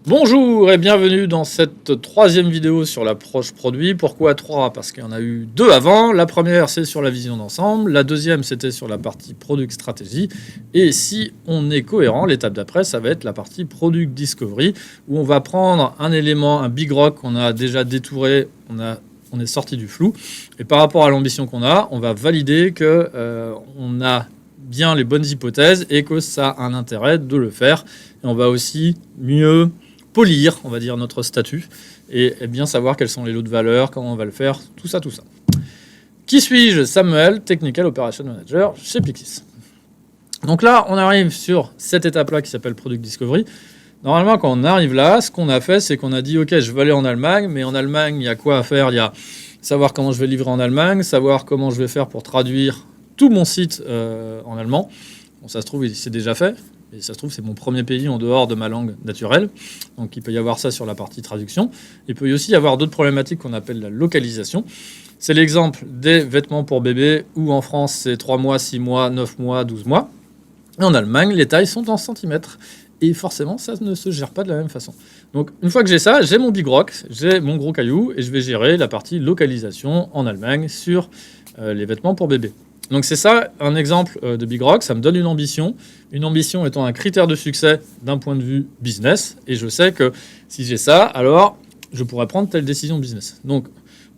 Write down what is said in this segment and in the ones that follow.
Bonjour et bienvenue dans cette troisième vidéo sur l'approche produit. Pourquoi 3? Parce qu'il y en a eu 2 avant. La première, c'est sur la vision d'ensemble. La deuxième, c'était sur la partie product stratégie. Et si on est cohérent, l'étape d'après, ça va être la partie product discovery, où on va prendre un élément, un big rock qu'on a déjà détouré, on est sorti du flou. Et par rapport à l'ambition qu'on a, on va valider que on a bien les bonnes hypothèses et que ça a un intérêt de le faire. Et on va aussi mieux polir, on va dire, notre statut et bien savoir quels sont les lots de valeur, comment on va le faire, tout ça. Qui suis-je? Samuel, Technical Operation Manager chez Pixis. Donc là, on arrive sur cette étape-là qui s'appelle Product Discovery. Normalement, quand on arrive là, ce qu'on a fait, c'est qu'on a dit, OK, je vais aller en Allemagne, mais en Allemagne, il y a quoi à faire? Il y a savoir comment je vais livrer en Allemagne, savoir comment je vais faire pour traduire tout mon site en allemand. Bon, ça se trouve, c'est déjà fait. Et ça se trouve, c'est mon premier pays en dehors de ma langue naturelle. Donc, il peut y avoir ça sur la partie traduction. Il peut aussi y avoir d'autres problématiques qu'on appelle la localisation. C'est l'exemple des vêtements pour bébé, où en France, c'est 3 mois, 6 mois, 9 mois, 12 mois. Et en Allemagne, les tailles sont en centimètres. Et forcément, ça ne se gère pas de la même façon. Donc, une fois que j'ai ça, j'ai mon big rock, j'ai mon gros caillou, et je vais gérer la partie localisation en Allemagne sur les vêtements pour bébé. Donc c'est ça, un exemple de Big Rock, ça me donne une ambition étant un critère de succès d'un point de vue business, et je sais que si j'ai ça, alors je pourrais prendre telle décision business. Donc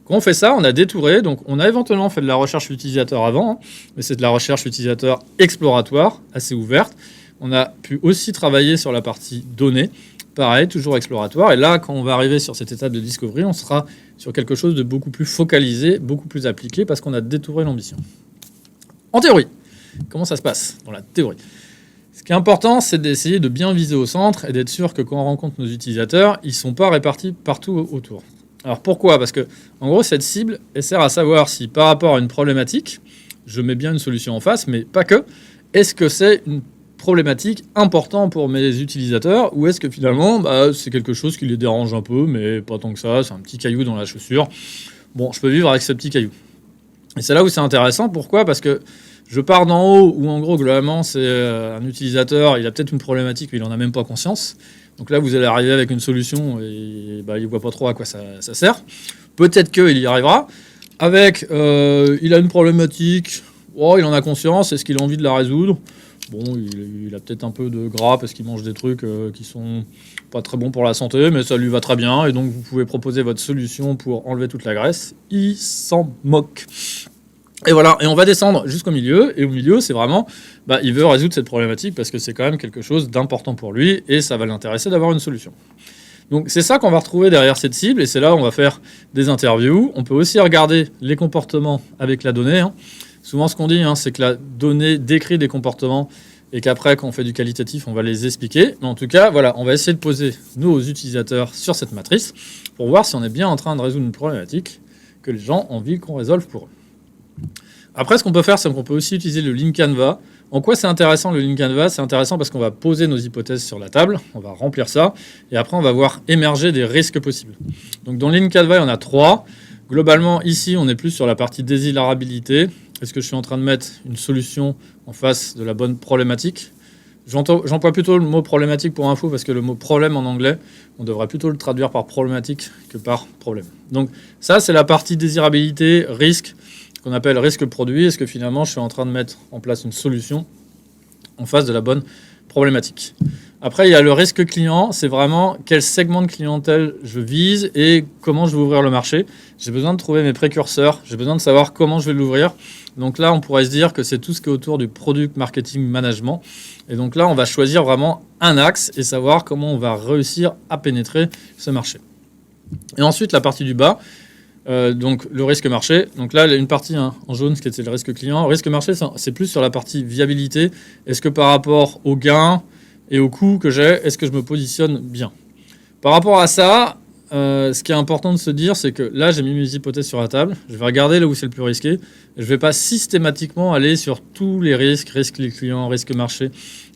quand on fait ça, on a détouré, donc on a éventuellement fait de la recherche utilisateur avant, hein, mais c'est de la recherche utilisateur exploratoire, assez ouverte. On a pu aussi travailler sur la partie données, pareil, toujours exploratoire, et là quand on va arriver sur cette étape de discovery, on sera sur quelque chose de beaucoup plus focalisé, beaucoup plus appliqué, parce qu'on a détouré l'ambition. En théorie, comment ça se passe dans la théorie? Ce qui est important, c'est d'essayer de bien viser au centre et d'être sûr que quand on rencontre nos utilisateurs, ils ne sont pas répartis partout autour. Alors pourquoi? Parce que, en gros, cette cible, elle sert à savoir si par rapport à une problématique, je mets bien une solution en face, mais pas que. Est-ce que c'est une problématique importante pour mes utilisateurs ou est-ce que finalement, c'est quelque chose qui les dérange un peu, mais pas tant que ça, c'est un petit caillou dans la chaussure. Bon, je peux vivre avec ce petit caillou. Et c'est là où c'est intéressant. Pourquoi? Parce que je pars d'en haut où, en gros, globalement, c'est un utilisateur, il a peut-être une problématique, mais il n'en a même pas conscience. Donc là, vous allez arriver avec une solution et il ne voit pas trop à quoi ça sert. Peut-être qu'il y arrivera. Avec, il a une problématique, il en a conscience, est-ce qu'il a envie de la résoudre? Bon, il a peut-être un peu de gras parce qu'il mange des trucs qui sont pas très bons pour la santé, mais ça lui va très bien. Et donc, vous pouvez proposer votre solution pour enlever toute la graisse. Il s'en moque. Et voilà, et on va descendre jusqu'au milieu. Et au milieu, c'est vraiment, il veut résoudre cette problématique parce que c'est quand même quelque chose d'important pour lui et ça va l'intéresser d'avoir une solution. Donc, c'est ça qu'on va retrouver derrière cette cible et c'est là où on va faire des interviews. On peut aussi regarder les comportements avec la donnée, hein. Souvent, ce qu'on dit, c'est que la donnée décrit des comportements et qu'après, quand on fait du qualitatif, on va les expliquer. Mais en tout cas, voilà, on va essayer de poser nos utilisateurs sur cette matrice pour voir si on est bien en train de résoudre une problématique que les gens ont envie qu'on résolve pour eux. Après, ce qu'on peut faire, c'est qu'on peut aussi utiliser le Lean Canvas. En quoi c'est intéressant le Lean Canvas? C'est intéressant parce qu'on va poser nos hypothèses sur la table, on va remplir ça, et après, on va voir émerger des risques possibles. Donc, dans le Lean Canvas, il y en a 3. Globalement, ici, on est plus sur la partie désirabilité. Est-ce que je suis en train de mettre une solution en face de la bonne problématique? J'emploie plutôt le mot problématique pour info parce que le mot problème en anglais, on devrait plutôt le traduire par problématique que par problème. Donc ça, c'est la partie désirabilité, risque, qu'on appelle risque produit. Est-ce que finalement, je suis en train de mettre en place une solution en face de la bonne problématique? Après, il y a le risque client, c'est vraiment quel segment de clientèle je vise et comment je vais ouvrir le marché. J'ai besoin de trouver mes précurseurs, j'ai besoin de savoir comment je vais l'ouvrir. Donc là, on pourrait se dire que c'est tout ce qui est autour du product marketing management. Et donc là, on va choisir vraiment un axe et savoir comment on va réussir à pénétrer ce marché. Et ensuite, la partie du bas, donc le risque marché. Donc là, il y a une partie en jaune, qui est le risque client. Risque marché, c'est plus sur la partie viabilité. Est-ce que par rapport aux gains et au coût que j'ai, est-ce que je me positionne bien? Par rapport à ça, ce qui est important de se dire, c'est que là, j'ai mis mes hypothèses sur la table. Je vais regarder là où c'est le plus risqué. Je ne vais pas systématiquement aller sur tous les risques, risque client, risque marché,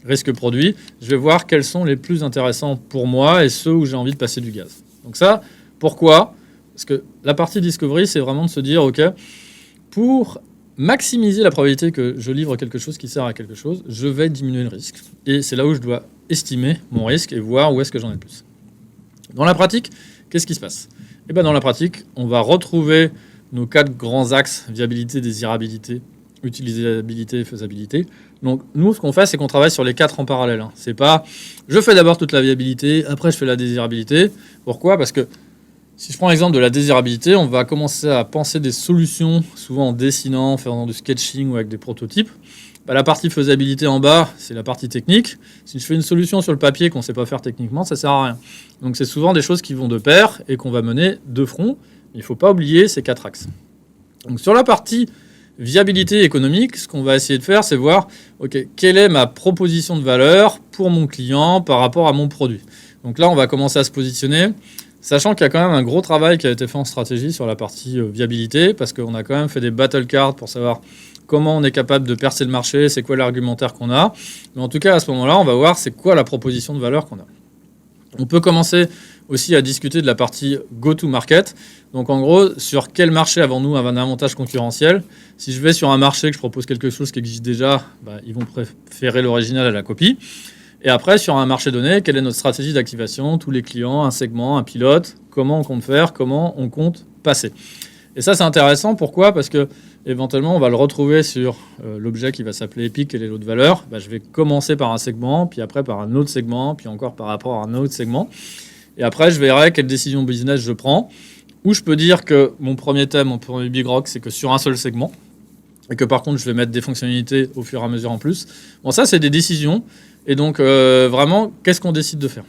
risque produit. Je vais voir quels sont les plus intéressants pour moi et ceux où j'ai envie de passer du gaz. Donc ça, pourquoi? Parce que la partie discovery, c'est vraiment de se dire, OK, pour maximiser la probabilité que je livre quelque chose qui sert à quelque chose, je vais diminuer le risque. Et c'est là où je dois estimer mon risque et voir où est-ce que j'en ai le plus. Dans la pratique, qu'est-ce qui se passe ? Eh bien, dans la pratique, on va retrouver nos 4 grands axes, viabilité, désirabilité, utilisabilité, faisabilité. Donc, nous, ce qu'on fait, c'est qu'on travaille sur les 4 en parallèle. C'est pas, je fais d'abord toute la viabilité, après je fais la désirabilité. Pourquoi ? Parce que si je prends l'exemple de la désirabilité, on va commencer à penser des solutions, souvent en dessinant, en faisant du sketching ou avec des prototypes. La partie faisabilité en bas, c'est la partie technique. Si je fais une solution sur le papier qu'on ne sait pas faire techniquement, ça ne sert à rien. Donc c'est souvent des choses qui vont de pair et qu'on va mener de front. Il ne faut pas oublier ces 4 axes. Donc sur la partie viabilité économique, ce qu'on va essayer de faire, c'est voir quelle est ma proposition de valeur pour mon client par rapport à mon produit. Donc là, on va commencer à se positionner, sachant qu'il y a quand même un gros travail qui a été fait en stratégie sur la partie viabilité, parce qu'on a quand même fait des battle cards pour savoir comment on est capable de percer le marché, c'est quoi l'argumentaire qu'on a. Mais en tout cas, à ce moment-là, on va voir c'est quoi la proposition de valeur qu'on a. On peut commencer aussi à discuter de la partie go-to-market. Donc en gros, sur quel marché avons-nous un avantage concurrentiel ? Si je vais sur un marché que je propose quelque chose qui existe déjà, ils vont préférer l'original à la copie. Et après, sur un marché donné, quelle est notre stratégie d'activation ? Tous les clients, un segment, un pilote, comment on compte faire, comment on compte passer. Et ça, c'est intéressant. Pourquoi ? Parce que éventuellement, on va le retrouver sur l'objet qui va s'appeler Epic, quelle est l'autre valeur. Je vais commencer par un segment, puis après par un autre segment, puis encore par rapport à un autre segment. Et après, je verrai quelle décision business je prends. Ou je peux dire que mon premier thème, mon premier big rock, c'est que sur un seul segment. Et que par contre, je vais mettre des fonctionnalités au fur et à mesure en plus. Bon, ça, c'est des décisions. Et donc, vraiment, qu'est-ce qu'on décide de faire ?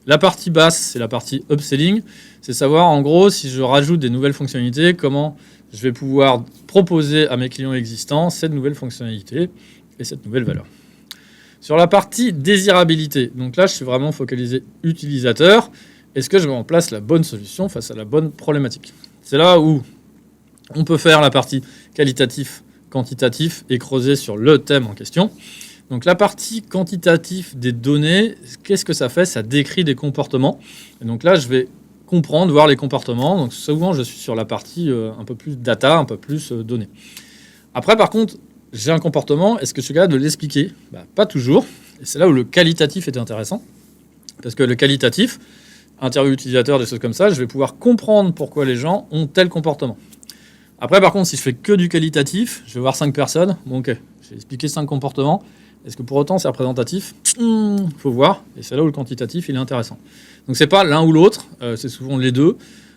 La partie basse, c'est la partie upselling. C'est savoir, en gros, si je rajoute des nouvelles fonctionnalités, comment je vais pouvoir proposer à mes clients existants cette nouvelle fonctionnalité et cette nouvelle valeur. Sur la partie désirabilité, donc là, je suis vraiment focalisé utilisateur. Est-ce que je mets en place la bonne solution face à la bonne problématique ? C'est là où on peut faire la partie qualitatif, quantitatif et creuser sur le thème en question. Donc la partie quantitative des données, qu'est-ce que ça fait ? Ça décrit des comportements. Et donc là, je vais comprendre, voir les comportements. Donc souvent, je suis sur la partie un peu plus data, un peu plus données. Après, par contre, j'ai un comportement. Est-ce que je suis capable de l'expliquer ? Pas toujours. Et c'est là où le qualitatif est intéressant. Parce que le qualitatif, interview utilisateur, des choses comme ça, je vais pouvoir comprendre pourquoi les gens ont tel comportement. Après, par contre, si je fais que du qualitatif, je vais voir 5 personnes. Bon, ok, j'ai expliqué 5 comportements. Est-ce que pour autant c'est représentatif ? Faut voir. Et c'est là où le quantitatif il est intéressant. Donc c'est pas l'un ou l'autre, c'est souvent les deux.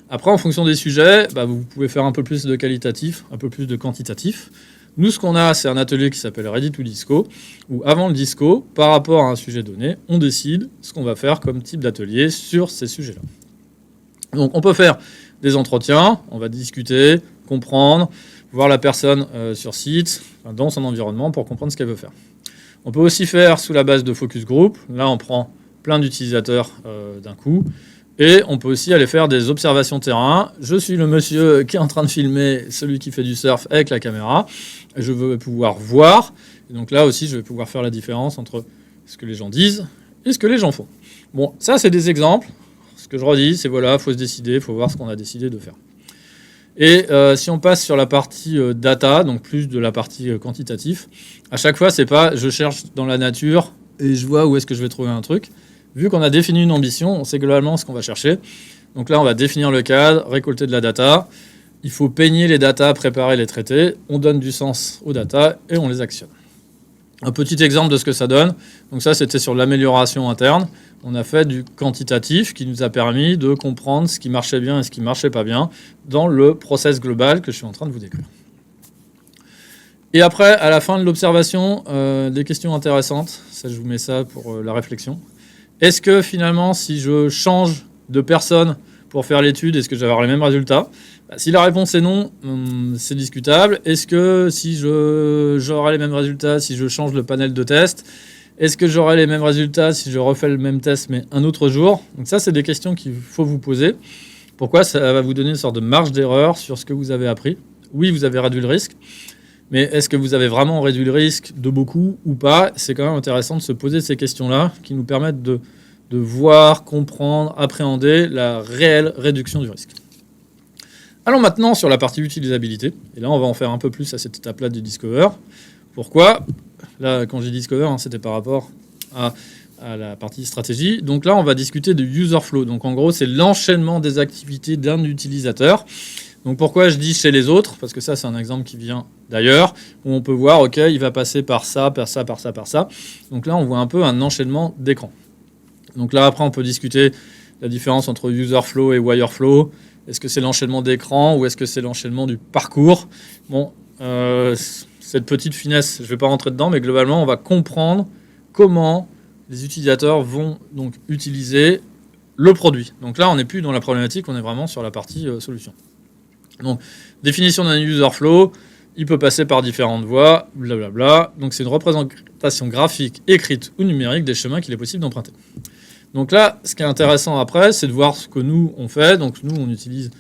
Après, en fonction des sujets, vous pouvez faire un peu plus de qualitatif, un peu plus de quantitatif. Nous, ce qu'on a, c'est un atelier qui s'appelle Ready to Disco, où avant le disco, par rapport à un sujet donné, on décide ce qu'on va faire comme type d'atelier sur ces sujets-là. Donc on peut faire des entretiens, on va discuter, comprendre, voir la personne sur site, dans son environnement, pour comprendre ce qu'elle veut faire. On peut aussi faire sous la base de focus group. Là, on prend plein d'utilisateurs d'un coup. Et on peut aussi aller faire des observations terrain. Je suis le monsieur qui est en train de filmer celui qui fait du surf avec la caméra. Et je veux pouvoir voir. Et donc là aussi, je vais pouvoir faire la différence entre ce que les gens disent et ce que les gens font. Bon, ça, c'est des exemples. Ce que je redis, c'est voilà, il faut se décider, il faut voir ce qu'on a décidé de faire. Et si on passe sur la partie data, donc plus de la partie quantitative, à chaque fois, c'est pas je cherche dans la nature et je vois où est-ce que je vais trouver un truc. Vu qu'on a défini une ambition, on sait globalement ce qu'on va chercher. Donc là, on va définir le cadre, récolter de la data. Il faut peigner les data, préparer les traités. On donne du sens aux data et on les actionne. Un petit exemple de ce que ça donne. Donc ça, c'était sur l'amélioration interne. On a fait du quantitatif qui nous a permis de comprendre ce qui marchait bien et ce qui ne marchait pas bien dans le process global que je suis en train de vous décrire. Et après, à la fin de l'observation, des questions intéressantes. Ça, je vous mets ça pour la réflexion. Est-ce que finalement, si je change de personne pour faire l'étude, est-ce que je vais avoir les mêmes résultats ? Si la réponse est non, c'est discutable. Est-ce que si j'aurai les mêmes résultats si je change le panel de test ? Est-ce que j'aurai les mêmes résultats si je refais le même test mais un autre jour ? Donc ça, c'est des questions qu'il faut vous poser. Pourquoi ? Ça va vous donner une sorte de marge d'erreur sur ce que vous avez appris. Oui, vous avez réduit le risque. Mais est-ce que vous avez vraiment réduit le risque de beaucoup ou pas ? C'est quand même intéressant de se poser ces questions-là qui nous permettent de voir, comprendre, appréhender la réelle réduction du risque. Allons maintenant sur la partie utilisabilité. Et là, on va en faire un peu plus à cette étape-là du Discover. Pourquoi ? Là, quand j'ai dit Discover, c'était par rapport à à la partie stratégie. Donc là, on va discuter de user flow. Donc en gros, c'est l'enchaînement des activités d'un utilisateur. Donc pourquoi je dis chez les autres? Parce que ça, c'est un exemple qui vient d'ailleurs, où on peut voir, OK, il va passer par ça, par ça, par ça, par ça. Donc là, on voit un peu un enchaînement d'écran. Donc là, après, on peut discuter la différence entre user flow et wire flow. Est-ce que c'est l'enchaînement d'écran ou est-ce que c'est l'enchaînement du parcours? Bon, cette petite finesse, je ne vais pas rentrer dedans, mais globalement, on va comprendre comment les utilisateurs vont donc utiliser le produit. Donc là, on n'est plus dans la problématique, on est vraiment sur la partie solution. Donc, définition d'un user flow, il peut passer par différentes voies, blablabla. Donc, c'est une représentation graphique, écrite ou numérique des chemins qu'il est possible d'emprunter. Donc là, ce qui est intéressant après, c'est de voir ce que nous, on fait. Donc nous, on utilise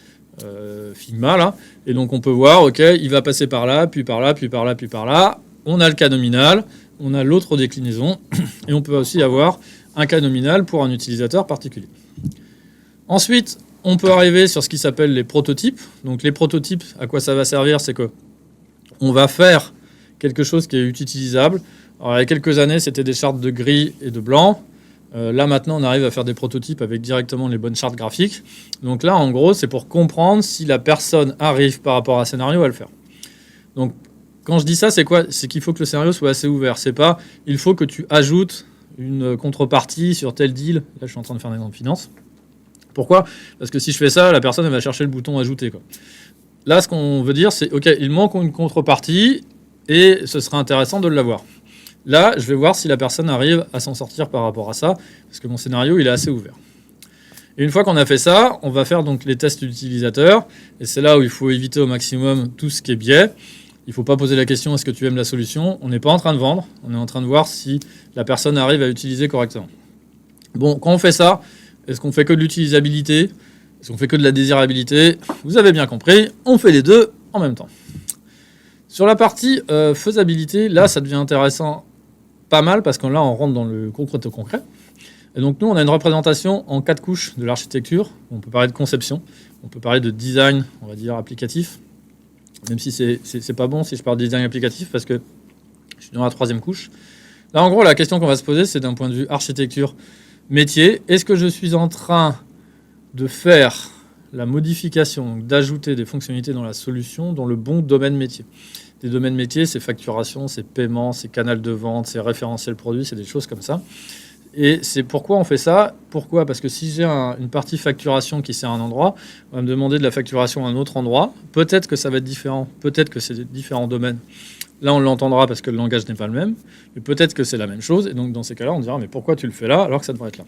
Figma, là. Et donc on peut voir, OK, il va passer par là, puis par là, puis par là, puis par là. On a le cas nominal, on a l'autre déclinaison, et on peut aussi avoir un cas nominal pour un utilisateur particulier. Ensuite, on peut arriver sur ce qui s'appelle les prototypes. Donc les prototypes, à quoi ça va servir? C'est que on va faire quelque chose qui est utilisable. Alors, il y a quelques années, c'était des chartes de gris et de blanc. Là, maintenant, on arrive à faire des prototypes avec directement les bonnes chartes graphiques. Donc là, en gros, c'est pour comprendre si la personne arrive par rapport à un scénario à le faire. Donc, quand je dis ça, c'est quoi? C'est qu'il faut que le scénario soit assez ouvert. C'est pas, il faut que tu ajoutes une contrepartie sur tel deal. Là, je suis en train de faire un exemple finance. Pourquoi? Parce que si je fais ça, la personne, elle va chercher le bouton ajouter, quoi. Là, ce qu'on veut dire, c'est, OK, il manque une contrepartie et ce serait intéressant de l'avoir. Là, je vais voir si la personne arrive à s'en sortir par rapport à ça, parce que mon scénario, il est assez ouvert. Et une fois qu'on a fait ça, on va faire donc les tests utilisateurs, et c'est là où il faut éviter au maximum tout ce qui est biais. Il ne faut pas poser la question, est-ce que tu aimes la solution? On n'est pas en train de vendre, on est en train de voir si la personne arrive à utiliser correctement. Bon, quand on fait ça, est-ce qu'on fait que de l'utilisabilité? Est-ce qu'on fait que de la désirabilité? Vous avez bien compris, on fait les deux en même temps. Sur la partie faisabilité, là, ça devient intéressant pas mal parce que là, on rentre dans le concret. Et donc, nous, on a une représentation en 4 couches de l'architecture. On peut parler de conception, on peut parler de design, on va dire, applicatif. Même si c'est pas bon si je parle de design applicatif parce que je suis dans la 3e couche. Là, en gros, la question qu'on va se poser, c'est d'un point de vue architecture métier. Est-ce que je suis en train de faire la modification, d'ajouter des fonctionnalités dans la solution dans le bon domaine métier? Des domaines métiers, c'est facturation, c'est paiement, c'est canal de vente, c'est référentiel produit, c'est des choses comme ça. Et c'est pourquoi on fait ça. Pourquoi? Parce que si j'ai une partie facturation qui sert à un endroit, on va me demander de la facturation à un autre endroit. Peut-être que ça va être différent, peut-être que c'est différents domaines. Là, on l'entendra parce que le langage n'est pas le même, mais peut-être que c'est la même chose. Et donc, dans ces cas-là, on dira, mais pourquoi tu le fais là alors que ça devrait être là?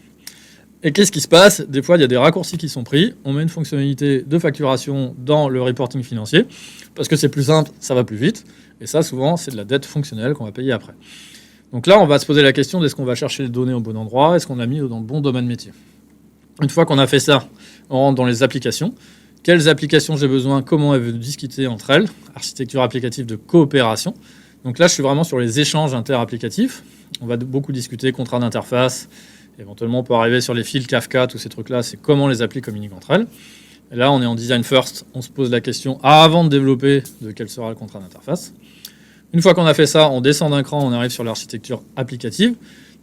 Et qu'est-ce qui se passe? Des fois, il y a des raccourcis qui sont pris. On met une fonctionnalité de facturation dans le reporting financier parce que c'est plus simple, ça va plus vite. Et ça, souvent, c'est de la dette fonctionnelle qu'on va payer après. Donc là, on va se poser la question d'est-ce qu'on va chercher les données au bon endroit? Est-ce qu'on l'a mis dans le bon domaine métier? Une fois qu'on a fait ça, on rentre dans les applications. Quelles applications j'ai besoin? Comment elles veulent discuter entre elles? Architecture applicative de coopération. Donc là, je suis vraiment sur les échanges interapplicatifs. On va beaucoup discuter contrat d'interface. Éventuellement, on peut arriver sur les fils Kafka, tous ces trucs-là, c'est comment les applis communiquent entre elles. Et là, on est en design first, on se pose la question avant de développer de quel sera le contrat d'interface. Une fois qu'on a fait ça, on descend d'un cran, on arrive sur l'architecture applicative,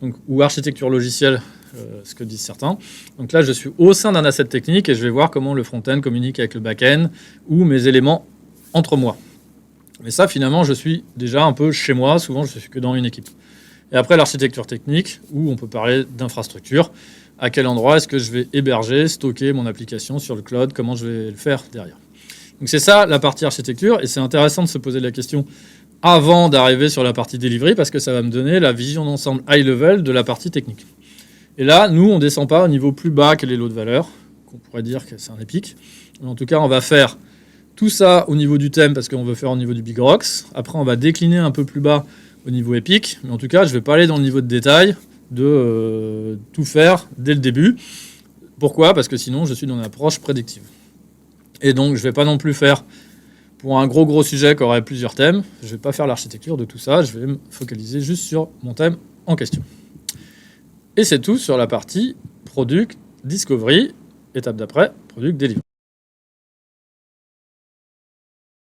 donc, ou architecture logicielle, ce que disent certains. Donc là, je suis au sein d'un asset technique et je vais voir comment le front-end communique avec le back-end ou mes éléments entre moi. Mais ça, finalement, je suis déjà un peu chez moi, souvent je ne suis que dans une équipe. Et après, l'architecture technique, où on peut parler d'infrastructure. À quel endroit est-ce que je vais héberger, stocker mon application sur le cloud? Comment je vais le faire derrière? Donc c'est ça la partie architecture. Et c'est intéressant de se poser la question avant d'arriver sur la partie delivery parce que ça va me donner la vision d'ensemble high level de la partie technique. Et là, nous, on ne descend pas au niveau plus bas que les lots de valeur, qu'on pourrait dire que c'est un épique. Mais en tout cas, on va faire tout ça au niveau du thème parce qu'on veut faire au niveau du Big Rocks. Après, on va décliner un peu plus bas au niveau épique, mais en tout cas, je ne vais pas aller dans le niveau de détail de tout faire dès le début. Pourquoi? Parce que sinon, je suis dans une approche prédictive. Et donc, je ne vais pas non plus faire, pour un gros sujet qui aurait plusieurs thèmes, je ne vais pas faire l'architecture de tout ça, je vais me focaliser juste sur mon thème en question. Et c'est tout sur la partie Product Discovery, étape d'après, Product Delivery.